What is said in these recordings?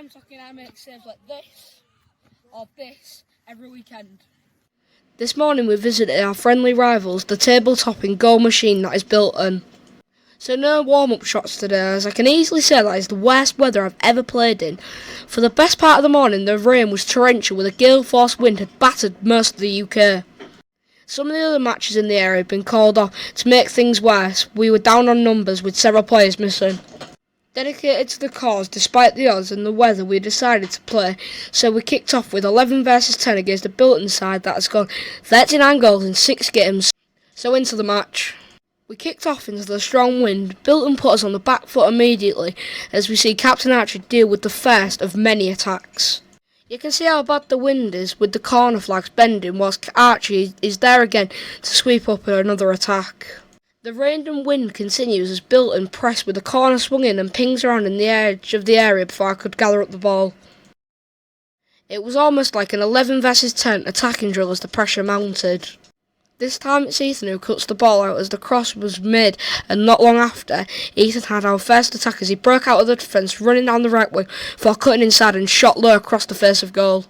I'm Tocky and I make saves like this, or this, every weekend. This morning we visited our friendly rivals, the table-topping goal machine that is Bilton. So no warm-up shots today, as I can easily say that is the worst weather I've ever played in. For the best part of the morning, the rain was torrential with a gale-force wind had battered most of the UK. Some of the other matches in the area had been called off. To make things worse, we were down on numbers with several players missing. Dedicated to the cause, despite the odds and the weather, we decided to play, so we kicked off with 11 versus 10 against a Bilton side that has scored 39 goals in 6 games. So into the match. We kicked off into the strong wind. Bilton put us on the back foot immediately, as we see Captain Archer deal with the first of many attacks. You can see how bad the wind is, with the corner flags bending, whilst Archie is there again to sweep up another attack. The rain and wind continues as Bilton press with the corner swung in and pings around in the edge of the area before I could gather up the ball. It was almost like an 11 versus 10 attacking drill as the pressure mounted. This time it's Ethan who cuts the ball out as the cross was made, and not long after, Ethan had our first attack as he broke out of the defence, running down the right wing before cutting inside and shot low across the face of goal.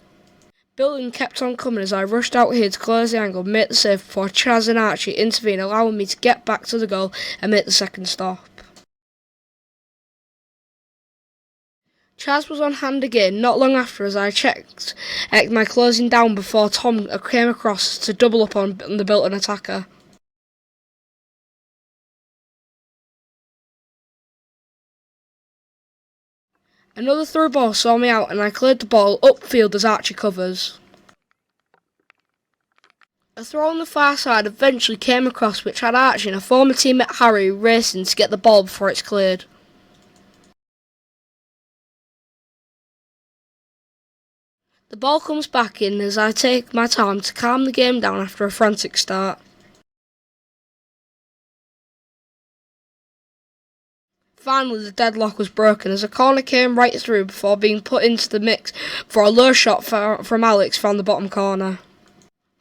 Bilton kept on coming as I rushed out here to close the angle and make the save before Chaz and Archie intervened, allowing me to get back to the goal and make the second stop. Chaz was on hand again not long after as I checked my closing down before Tom came across to double up on the Bilton attacker. Another through ball saw me out and I cleared the ball upfield as Archie covers. A throw on the far side eventually came across, which had Archie and a former teammate Harry racing to get the ball before it's cleared. The ball comes back in as I take my time to calm the game down after a frantic start. Finally, the deadlock was broken as a corner came right through before being put into the mix for a low shot from Alex found the bottom corner.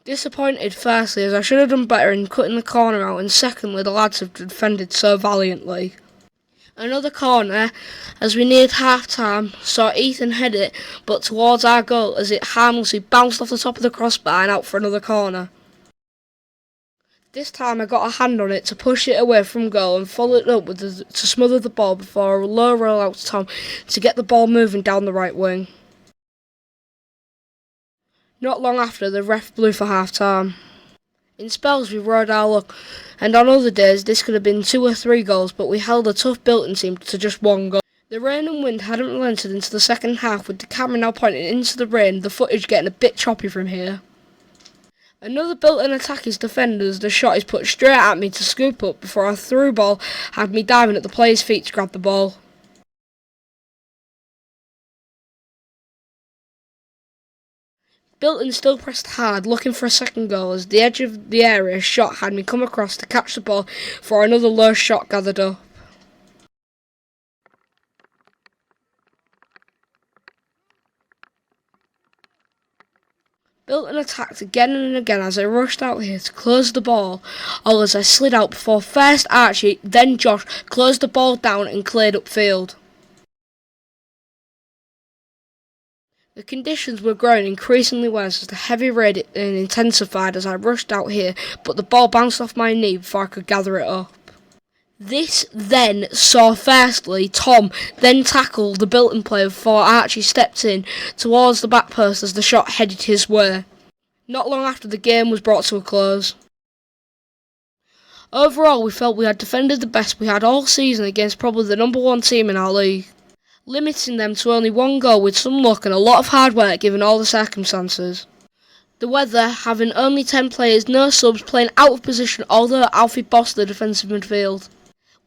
Disappointed firstly as I should have done better in cutting the corner out, and secondly the lads have defended so valiantly. Another corner as we neared half time saw Ethan head it but towards our goal as it harmlessly bounced off the top of the crossbar and out for another corner. This time I got a hand on it to push it away from goal and follow it up to smother the ball before a low roll out to Tom to get the ball moving down the right wing. Not long after, the ref blew for half time. In spells we rode our luck, and on other days this could have been 2 or 3 goals, but we held a tough Bilton team to just 1 goal. The rain and wind hadn't relented into the second half, with the camera now pointing into the rain, the footage getting a bit choppy from here. Another Bilton attack is defended as the shot is put straight at me to scoop up before a through ball had me diving at the player's feet to grab the ball. Bilton still pressed hard, looking for a second goal as the edge of the area shot had me come across to catch the ball before another low shot gathered up. Bilton attacked again and again as I rushed out here to close the ball, all as I slid out before first Archie, then Josh closed the ball down and cleared upfield. The conditions were growing increasingly worse as the heavy rain intensified as I rushed out here, but the ball bounced off my knee before I could gather it up. This then saw firstly Tom then tackle the Bilton player before Archie stepped in towards the back post as the shot headed his way. Not long after, the game was brought to a close. Overall, we felt we had defended the best we had all season against probably the number 1 team in our league, limiting them to only 1 goal with some luck and a lot of hard work given all the circumstances. The weather having only 10 players, no subs, playing out of position, although Alfie bossed the defensive midfield,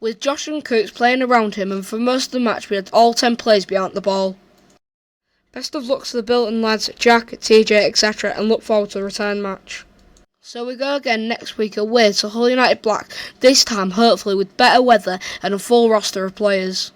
with Josh and Coots playing around him, and for most of the match we had all 10 players behind the ball. Best of luck to the Bilton lads, Jack, TJ, etc., and look forward to the return match. So we go again next week away to Hull United Black, this time hopefully with better weather and a full roster of players.